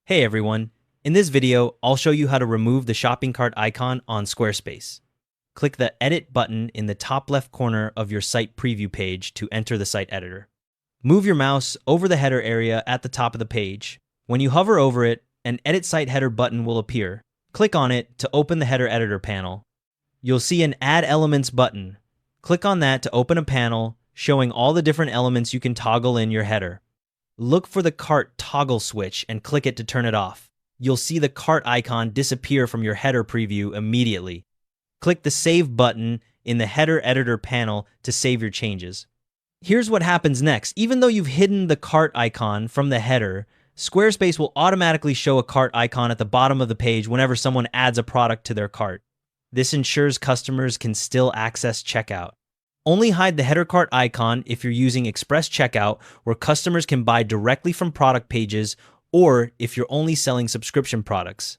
Hey everyone, in this video, I'll show you how to remove the shopping cart icon on Squarespace. Click the Edit button in the top left corner of your site preview page to enter the site editor. Move your mouse over the header area at the top of the page. When you hover over it, an Edit Site Header button will appear. Click on it to open the header editor panel. You'll see an Add Elements button. Click on that to open a panel showing all the different elements you can toggle in your header. Look for the cart toggle switch and click it to turn it off. You'll see the cart icon disappear from your header preview immediately. Click the Save button in the header editor panel to save your changes. Here's what happens next. Even though you've hidden the cart icon from the header, Squarespace will automatically show a cart icon at the bottom of the page whenever someone adds a product to their cart. This ensures customers can still access checkout. Only hide the header cart icon if you're using Express Checkout, where customers can buy directly from product pages, or if you're only selling subscription products.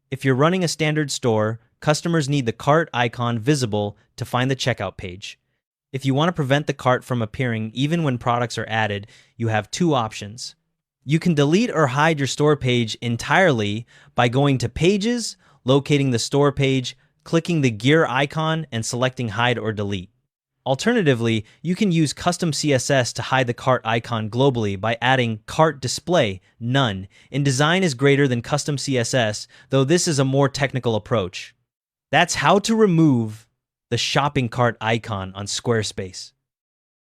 If you're running a standard store, customers need the cart icon visible to find the checkout page. If you want to prevent the cart from appearing even when products are added, you have two options. You can delete or hide your store page entirely by going to Pages, locating the store page, clicking the gear icon, and selecting Hide or Delete. Alternatively, you can use custom CSS to hide the cart icon globally by adding Cart Display None. InDesign is greater than custom CSS, though this is a more technical approach. That's how to remove the shopping cart icon on Squarespace.